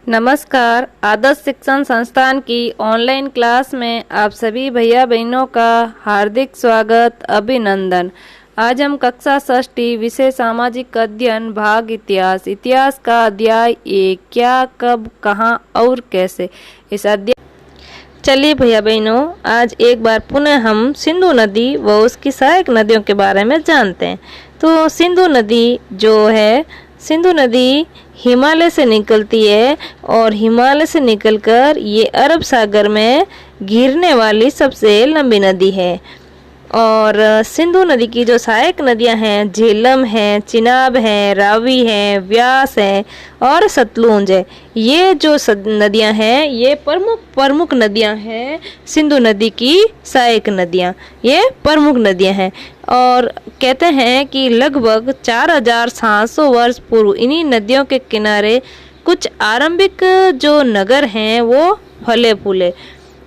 नमस्कार। आदर्श शिक्षण संस्थान की ऑनलाइन क्लास में आप सभी भैया बहनों का हार्दिक स्वागत, अभिनंदन। आज हम कक्षा षष्ठी विषय सामाजिक अध्ययन भाग इतिहास का अध्याय 1 क्या, कब, कहाँ और कैसे, इस अध्याय। चलिए भैया बहनों, आज एक बार पुनः हम सिंधु नदी व उसकी सहायक नदियों के बारे में जानते हैं। तो सिंधु नदी हिमालय से निकलती है और हिमालय से निकलकर ये अरब सागर में गिरने वाली सबसे लंबी नदी है। और सिंधु नदी की जो सहायक नदियां हैं, झेलम है, चिनाब है, रावी है, व्यास है और सतलुज है। ये जो नदियां हैं ये प्रमुख नदियां हैं। सिंधु नदी की सहायक नदियां ये प्रमुख नदियां हैं और कहते हैं कि लगभग 4700 वर्ष पूर्व इन्हीं नदियों के किनारे कुछ आरंभिक जो नगर हैं वो फले फूले।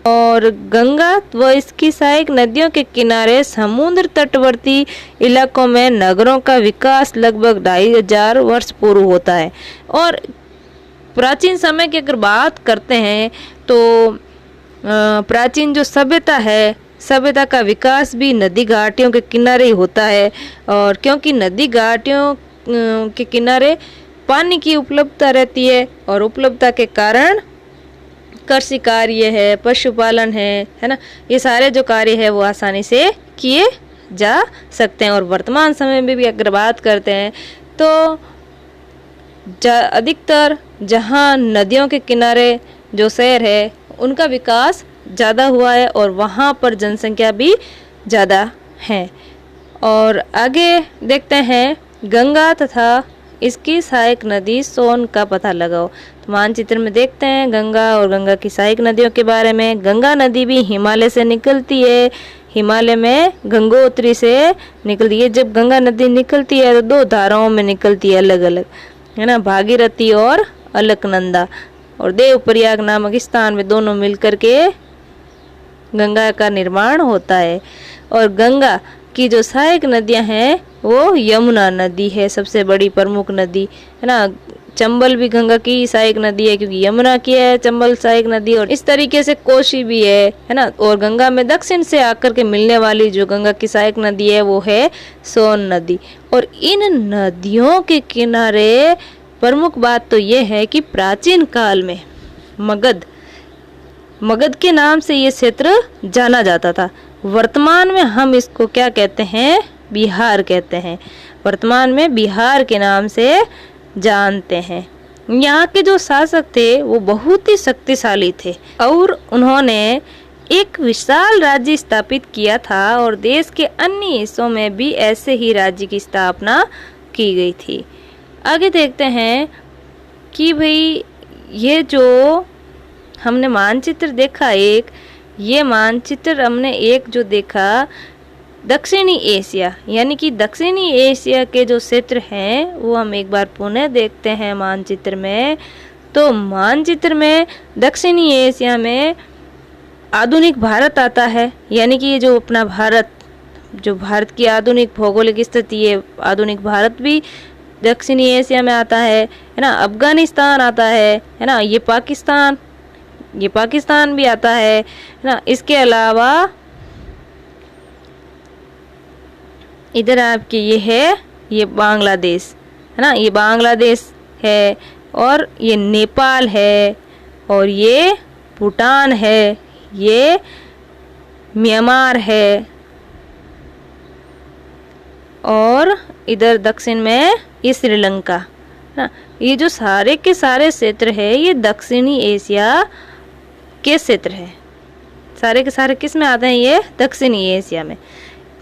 और गंगा व इसकी सहायक नदियों के किनारे समुद्र तटवर्ती इलाकों में नगरों का विकास लगभग 2500 वर्ष पूर्व होता है। और प्राचीन समय की अगर बात करते हैं तो प्राचीन जो सभ्यता का विकास भी नदी घाटियों के किनारे ही होता है। और क्योंकि नदी घाटियों के किनारे पानी की उपलब्धता रहती है और उपलब्धता के कारण कृषि कार्य है, पशुपालन है ना, ये सारे जो कार्य है वो आसानी से किए जा सकते हैं। और वर्तमान समय में भी अगर बात करते हैं तो अधिकतर जहाँ नदियों के किनारे जो शहर है उनका विकास ज़्यादा हुआ है और वहाँ पर जनसंख्या भी ज़्यादा है। और आगे देखते हैं गंगा तथा इसकी सहायक नदी सोन का पता लगाओ। तो मानचित्र में देखते हैं गंगा और गंगा की सहायक नदियों के बारे में। गंगा नदी भी हिमालय से निकलती है, हिमालय में गंगोत्री से निकलती है। जब गंगा नदी निकलती है तो दो धाराओं में निकलती है अलग अलग, है ना, भागीरथी और अलकनंदा। और देवप्रयाग नामक स्थान में दोनों मिलकर के गंगा का निर्माण होता है। और गंगा की जो सहायक नदियां हैं वो यमुना नदी है, सबसे बड़ी प्रमुख नदी, है ना। चंबल भी गंगा की सहायक नदी है क्योंकि यमुना की है चंबल सहायक नदी। और इस तरीके से कोशी भी है ना। और गंगा में दक्षिण से आकर के मिलने वाली जो गंगा की सहायक नदी है वो है सोन नदी। और इन नदियों के किनारे प्रमुख बात तो ये है कि प्राचीन काल में मगध के नाम से ये क्षेत्र जाना जाता था। वर्तमान में हम इसको क्या कहते हैं, बिहार कहते हैं। वर्तमान में बिहार के नाम से जानते हैं। यहाँ के जो शासक थे वो बहुत ही शक्तिशाली थे और उन्होंने एक विशाल राज्य स्थापित किया था और देश के अन्य हिस्सों में भी ऐसे ही राज्य की स्थापना की गई थी। आगे देखते हैं कि भाई ये जो हमने मानचित्र देखा ये मानचित्र हमने एक जो देखा दक्षिणी एशिया, यानी कि दक्षिणी एशिया के जो क्षेत्र हैं वो हम एक बार पुनः देखते हैं मानचित्र में। तो मानचित्र में दक्षिणी एशिया में आधुनिक भारत आता है, यानी कि ये जो अपना भारत की आधुनिक भौगोलिक स्थिति है, आधुनिक भारत भी दक्षिणी एशिया में आता है ना। अफगानिस्तान आता है ना। ये पाकिस्तान भी आता है ना। इसके अलावा इधर आपके ये बांग्लादेश है ना, ये बांग्लादेश है और ये नेपाल है और ये भूटान है, ये म्यांमार है और इधर दक्षिण में ये श्रीलंका ना। ये जो सारे के सारे क्षेत्र है ये दक्षिणी एशिया के क्षेत्र है। सारे के सारे किस में आते हैं, ये दक्षिणी एशिया में।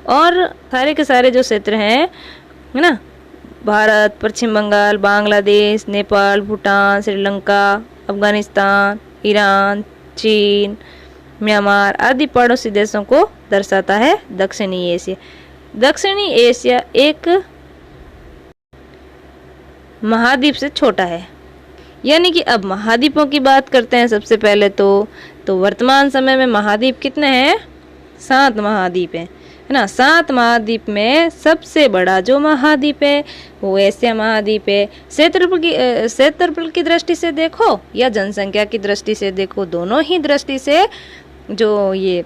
और सारे के सारे जो क्षेत्र हैं है ना, भारत, पश्चिम बंगाल, बांग्लादेश, नेपाल, भूटान, श्रीलंका, अफगानिस्तान, ईरान, चीन, म्यांमार आदि पड़ोसी देशों को दर्शाता है दक्षिणी एशिया। दक्षिणी एशिया एक महाद्वीप से छोटा है। यानी कि अब महाद्वीपों की बात करते हैं सबसे पहले तो वर्तमान समय में महाद्वीप कितने हैं, 7 महाद्वीप हैं। है ना। 7 महाद्वीप में सबसे बड़ा जो महाद्वीप है वो एशिया महाद्वीप है। क्षेत्रफल की दृष्टि से देखो या जनसंख्या की दृष्टि से देखो, दोनों ही दृष्टि से जो ये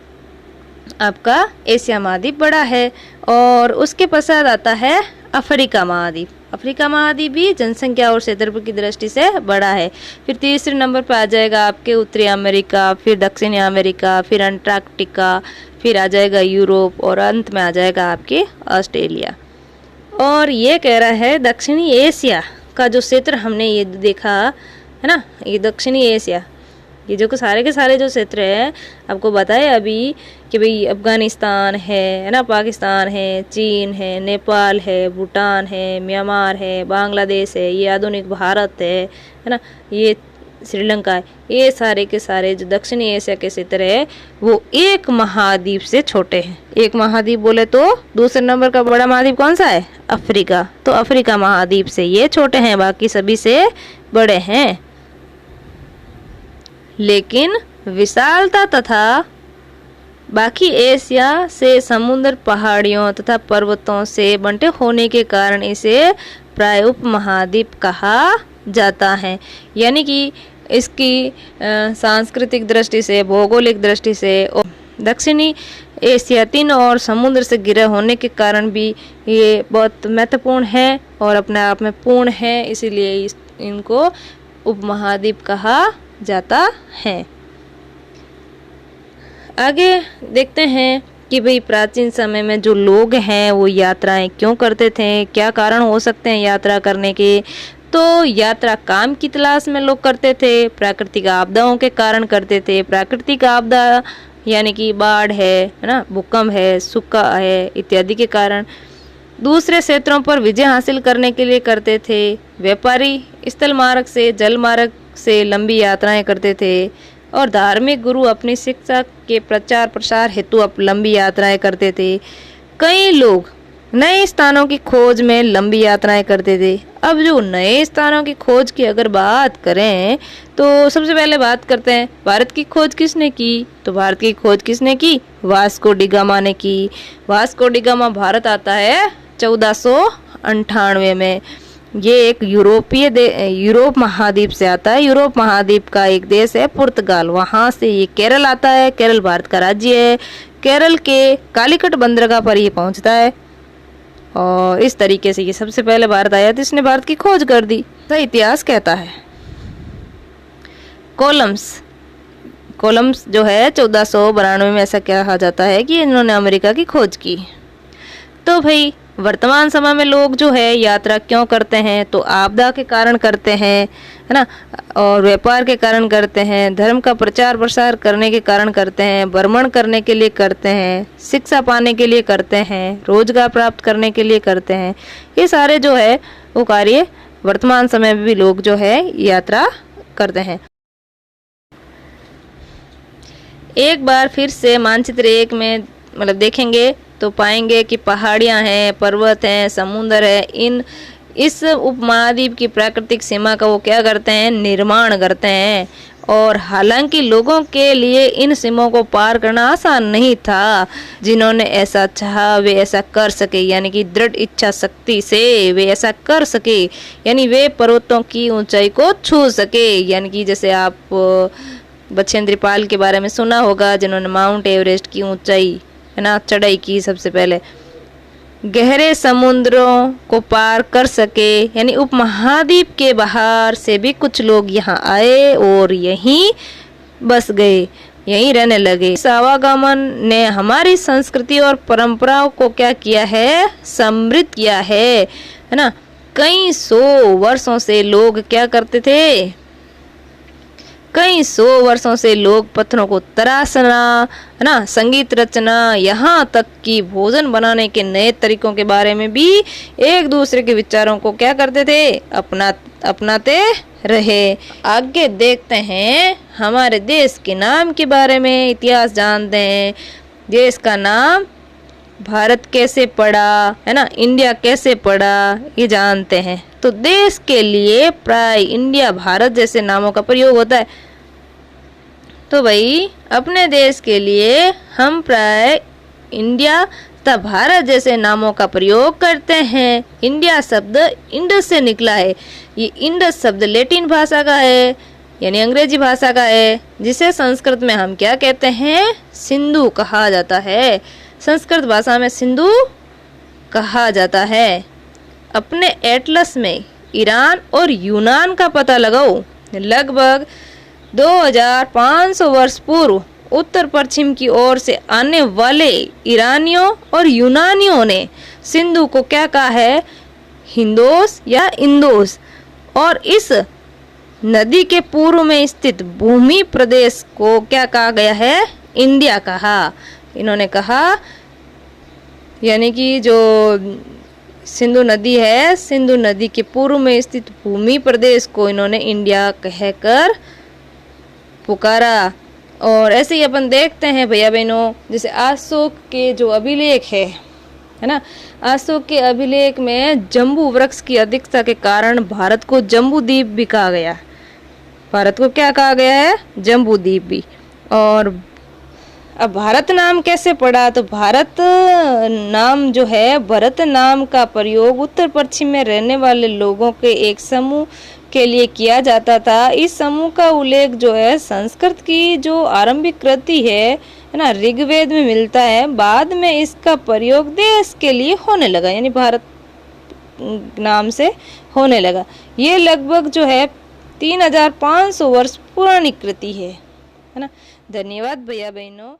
आपका एशिया महाद्वीप बड़ा है। और उसके पश्चात आता है अफ्रीका महाद्वीप। अफ्रीका महाद्वीप भी जनसंख्या और क्षेत्रफल की दृष्टि से बड़ा है। फिर तीसरे नंबर पर आ जाएगा आपके उत्तरी अमेरिका, फिर दक्षिणी अमेरिका, फिर अंटार्कटिका, फिर आ जाएगा यूरोप और अंत में आ जाएगा आपके ऑस्ट्रेलिया। और ये कह रहा है दक्षिणी एशिया का जो क्षेत्र हमने ये देखा है ना, ये दक्षिणी एशिया, ये जो सारे के सारे जो क्षेत्र है आपको बताया अभी कि भाई अफगानिस्तान है ना, पाकिस्तान है, चीन है, नेपाल है, भूटान है, म्यांमार है, बांग्लादेश है, ये आधुनिक भारत है ना, ये श्रीलंका है। ये सारे के सारे जो दक्षिणी एशिया के क्षेत्र है वो एक महाद्वीप से छोटे हैं। एक महाद्वीप बोले तो दूसरे नंबर का बड़ा महाद्वीप कौन सा है? अफ्रीका। तो अफ्रीका महाद्वीप से ये छोटे हैं, बाकी सभी से बड़े हैं। लेकिन विशालता तथा बाकी एशिया से समुद्र, पहाड़ियों तथा पर्वतों से बंटे होने के कारण इसे प्राय उपमहाद्वीप कहा जाता है। यानी कि इसकी सांस्कृतिक दृष्टि से, भौगोलिक दृष्टि से और दक्षिणी एशिया 3 और समुद्र से घिरे होने के कारण भी ये बहुत महत्वपूर्ण है और अपने आप में पूर्ण है, इसीलिए इनको उपमहाद्वीप कहा जाता है। आगे देखते हैं कि भाई प्राचीन समय में जो लोग हैं वो यात्राएं क्यों करते थे, क्या कारण हो सकते हैं यात्रा करने के। तो यात्रा काम की तलाश में लोग करते थे, प्राकृतिक आपदाओं के कारण करते थे। प्राकृतिक आपदा यानी कि बाढ़ है ना, भूकंप है, सूखा है इत्यादि के कारण दूसरे क्षेत्रों पर विजय हासिल करने के लिए करते थे। व्यापारी स्थल मार्ग से, जल मार्ग से लंबी यात्राएं करते थे और धार्मिक गुरु अपनी शिक्षा के प्रचार प्रसार हेतु लंबी यात्राएं करते थे। कई लोग नए स्थानों की खोज में लंबी यात्राएं करते थे। अब जो नए स्थानों की खोज की अगर बात करें तो सबसे पहले बात करते हैं भारत की खोज किसने की। तो भारत की खोज किसने की? वास्को डी गामा ने की। वास्को डी गामा भारत आता है 1498 में। ये एक यूरोप महाद्वीप से आता है। यूरोप महाद्वीप का एक देश है पुर्तगाल, वहाँ से ये केरल आता है। केरल भारत का राज्य है। केरल के कालीकट बंदरगाह पर ये पहुँचता है और इस तरीके से ये सबसे पहले भारत आया तो इसने भारत की खोज कर दी। तो इतिहास कहता है कोलम्बस जो है 1492 में ऐसा कहा जाता है कि इन्होंने अमेरिका की खोज की। तो भाई वर्तमान समय में लोग जो है यात्रा क्यों करते हैं? तो आपदा के कारण करते हैं, है ना, और व्यापार के कारण करते हैं, धर्म का प्रचार प्रसार करने के कारण करते हैं, भ्रमण करने के लिए करते हैं, शिक्षा पाने के लिए करते हैं, रोजगार प्राप्त करने के लिए करते हैं। ये सारे जो है वो कार्य वर्तमान समय में भी लोग जो है यात्रा करते हैं। एक बार फिर से मानचित्र 1 में मतलब देखेंगे तो पाएंगे कि पहाड़ियां हैं, पर्वत हैं, समुद्र है। इस उपमहाद्वीप की प्राकृतिक सीमा का वो क्या करते हैं? निर्माण करते हैं। और हालांकि लोगों के लिए इन सीमाओं को पार करना आसान नहीं था। जिन्होंने ऐसा चाहा वे ऐसा कर सके, यानी कि दृढ़ इच्छा शक्ति से वे ऐसा कर सके, यानी वे पर्वतों की ऊंचाई को छू सके। यानी कि जैसे आप बछेंद्री पाल के बारे में सुना होगा, जिन्होंने माउंट एवरेस्ट की ऊंचाई है ना चढ़ाई की सबसे पहले। गहरे समुद्रों को पार कर सके, यानी उपमहाद्वीप के बाहर से भी कुछ लोग यहाँ आए और यहीं बस गए, यहीं रहने लगे। इस आवागमन ने हमारी संस्कृति और परंपराओं को क्या किया है? समृद्ध किया है ना। कई 100 वर्षों से लोग क्या करते थे? कई 100 वर्षों से लोग पत्थरों को तराशना, है ना, संगीत रचना, यहाँ तक कि भोजन बनाने के नए तरीकों के बारे में भी एक दूसरे के विचारों को क्या करते थे? अपनाते रहे। आगे देखते हैं हमारे देश के नाम के बारे में, इतिहास जानते हैं। देश का नाम भारत कैसे पड़ा, है ना, इंडिया कैसे पड़ा, ये जानते हैं। तो देश के लिए प्राय इंडिया, भारत जैसे नामों का प्रयोग होता है। तो भाई अपने देश के लिए हम प्राय इंडिया तथा भारत जैसे नामों का प्रयोग करते हैं। इंडिया शब्द इंडस से निकला है। ये इंडस शब्द लैटिन भाषा का है, यानी अंग्रेजी भाषा का है, जिसे संस्कृत में हम क्या कहते हैं, सिंधु कहा जाता है। संस्कृत भाषा में सिंधु कहा जाता है। अपने एटलस में ईरान और यूनान का पता लगाओ। लगभग 2500 वर्ष पूर्व उत्तर पश्चिम की ओर से आने वाले ईरानियों और यूनानियों ने सिंधु को क्या कहा है, हिंदोस या इंदोस, और इस नदी के पूर्व में स्थित भूमि प्रदेश को क्या कहा गया है, इंडिया कहा। इन्होंने कहा, यानी कि जो सिंधु नदी है, सिंधु नदी के पूर्व में स्थित भूमि प्रदेश को इन्होंने इंडिया कहकर पुकारा। और ऐसे ही अपन देखते हैं भैया बहनों, जैसे अशोक के जो अभिलेख है ना, अशोक के अभिलेख में जम्बू वृक्ष की अधिकता के कारण भारत को जम्बू द्वीप भी कहा गया। भारत को क्या कहा गया है, जम्बू द्वीप भी। और अब भारत नाम कैसे पड़ा, तो भारत नाम जो है, भरत नाम का प्रयोग उत्तर पश्चिम में रहने वाले लोगों के एक समूह के लिए किया जाता था। इस समूह का उल्लेख जो है संस्कृत की जो आरंभिक कृति है ना, ऋग्वेद में मिलता है। बाद में इसका प्रयोग देश के लिए होने लगा, यानी भारत नाम से होने लगा। ये लगभग जो है 3500 वर्ष पुरानी कृति है ना। धन्यवाद भैया बहनों।